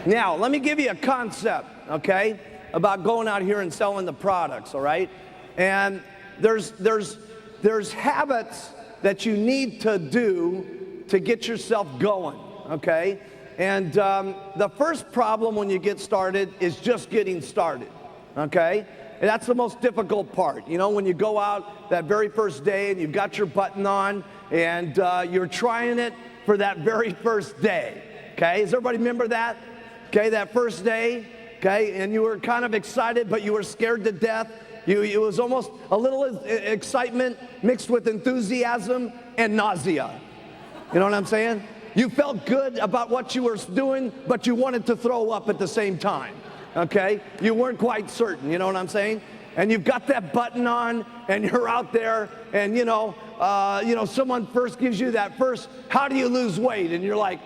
Now, let me give you a concept, okay, about going out here and selling the products, all right? And there's habits that you need to do to get yourself going, okay? And the first problem when you get started is just getting started, okay? And that's the most difficult part. You know, when you go out that very first day and you've got your button on and you're trying it for that very first day, okay? Does everybody remember that? Okay, that first day, okay, and you were kind of excited, but you were scared to death. It was almost a little excitement mixed with enthusiasm and nausea. You know what I'm saying? You felt good about what you were doing, but you wanted to throw up at the same time, okay? You weren't quite certain, you know what I'm saying? And you've got that button on, and you're out there, and you know, someone first gives you that first, how do you lose weight? And you're like,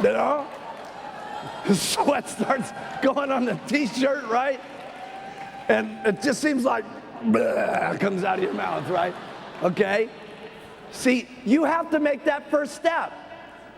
you know, sweat starts going on the t-shirt, right? And it just seems like comes out of your mouth, right? Okay? See, you have to make that first step,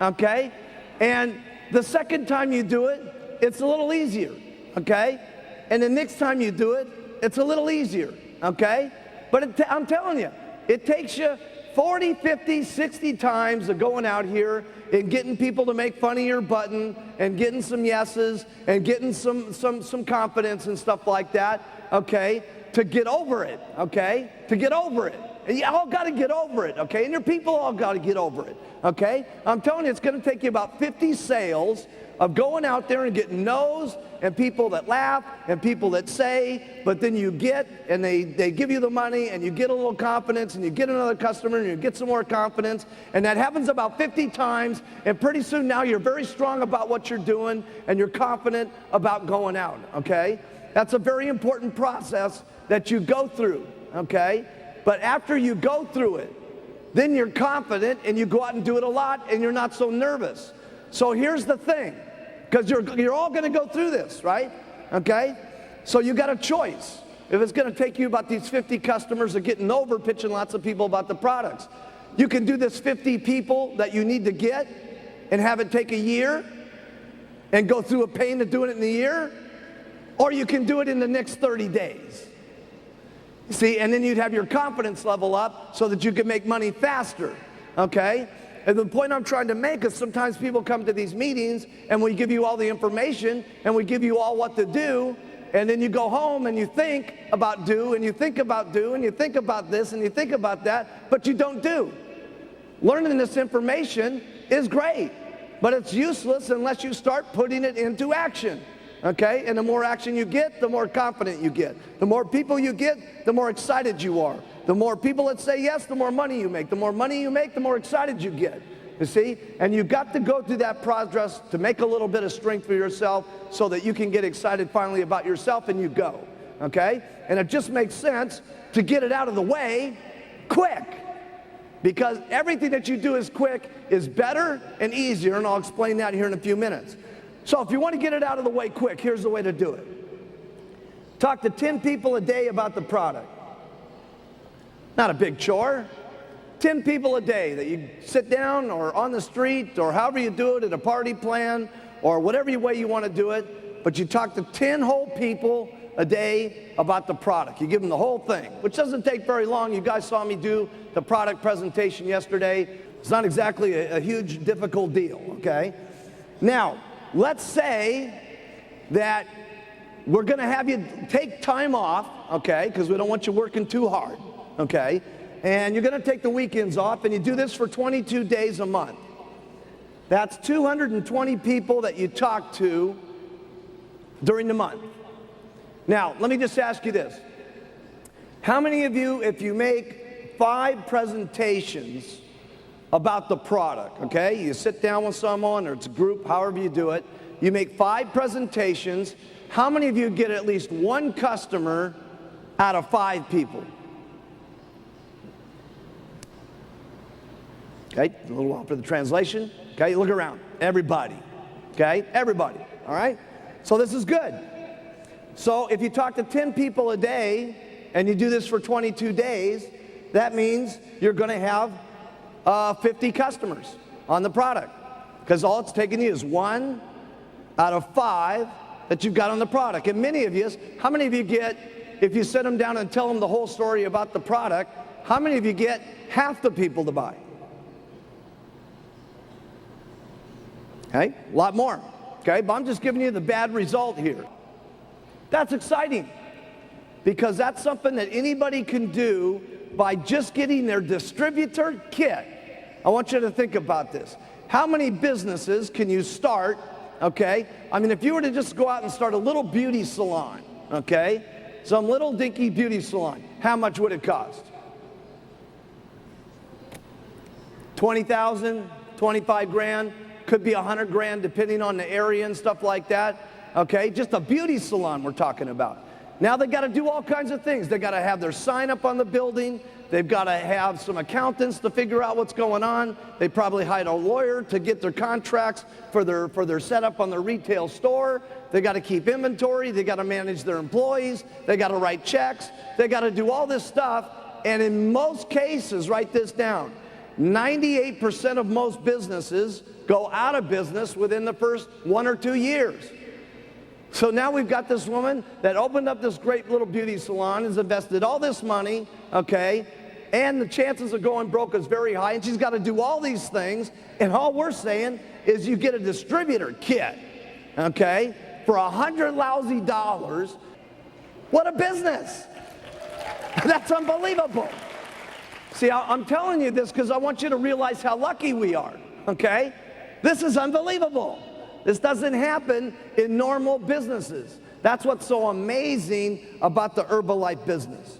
okay? And the second time you do it, it's a little easier, okay? And the next time you do it, it's a little easier, okay? But I'm telling you, it takes you 40, 50, 60 times of going out here and getting people to make fun of your button and getting some yeses and getting some confidence and stuff like that, okay, to get over it, okay, to get over it. And you all got to get over it, okay, and your people all got to get over it, okay. I'm telling you, it's going to take you about 50 sales of going out there and getting no's and people that laugh and people that say, but then you get, and they give you the money and you get a little confidence and you get another customer and you get some more confidence, and that happens about 50 times, and pretty soon now you're very strong about what you're doing and you're confident about going out, okay? That's a very important process that you go through, okay? But after you go through it, then you're confident and you go out and do it a lot and you're not so nervous. So here's the thing, because you're all going to go through this, right? Okay? So you got a choice. If it's going to take you about these 50 customers of getting over pitching lots of people about the products, you can do this 50 people that you need to get and have it take a year and go through a pain of doing it in a year, or you can do it in the next 30 days. See, and then you'd have your confidence level up so that you can make money faster, okay? And the point I'm trying to make is sometimes people come to these meetings and we give you all the information and we give you all what to do, and then you go home and you think about do and you think about do and you think about this and you think about that, but you don't do. Learning this information is great, but it's useless unless you start putting it into action. Okay, and the more action you get, the more confident you get. The more people you get, the more excited you are. The more people that say yes, the more money you make. The more money you make, the more excited you get. You see? And you've got to go through that process to make a little bit of strength for yourself so that you can get excited finally about yourself, and you go. Okay? And it just makes sense to get it out of the way quick. Because everything that you do is quick is better and easier, and I'll explain that here in a few minutes. So if you want to get it out of the way quick, here's the way to do it. Talk to 10 people a day about the product. Not a big chore. 10 people a day that you sit down or on the street or however you do it at a party plan or whatever way you want to do it, but you talk to 10 whole people a day about the product. You give them the whole thing, which doesn't take very long. You guys saw me do the product presentation yesterday. It's not exactly a huge, difficult deal, okay? Now, let's say that we're going to have you take time off, okay, because we don't want you working too hard, okay, and you're going to take the weekends off, and you do this for 22 days a month. That's 220 people that you talk to during the month. Now, let me just ask you this. How many of you, if you make 5 presentations about the product, okay? You sit down with someone, or it's a group, however you do it. You make 5 presentations. How many of you get at least 1 customer out of 5 people? Okay, a little while for the translation. Okay, look around. Everybody. Okay, everybody. All right? So this is good. So if you talk to 10 people a day, and you do this for 22 days, that means you're going to have 50 customers on the product, because all it's taking you is 1 out of 5 that you've got on the product. And many of you, how many of you get, if you sit them down and tell them the whole story about the product, how many of you get half the people to buy? Okay, a lot more. Okay, but I'm just giving you the bad result here. That's exciting, because that's something that anybody can do by just getting their distributor kit. I want you to think about this. How many businesses can you start, okay? I mean, if you were to just go out and start a little beauty salon, okay? Some little dinky beauty salon, how much would it cost? 20,000, 25 grand, could be 100 grand depending on the area and stuff like that, okay? Just a beauty salon we're talking about. Now they got to do all kinds of things. They got to have their sign up on the building. They've got to have some accountants to figure out what's going on. They probably hired a lawyer to get their contracts for their setup on their retail store. They got to keep inventory. They got to manage their employees. They got to write checks. They got to do all this stuff. And in most cases, write this down, 98% of most businesses go out of business within the first 1 or 2 years. So now we've got this woman that opened up this great little beauty salon, has invested all this money, okay, and the chances of going broke is very high, and she's got to do all these things, and all we're saying is you get a distributor kit, okay, for $100 lousy. What a business! That's unbelievable. See, I'm telling you this because I want you to realize how lucky we are, okay? This is unbelievable. This doesn't happen in normal businesses. That's what's so amazing about the Herbalife business.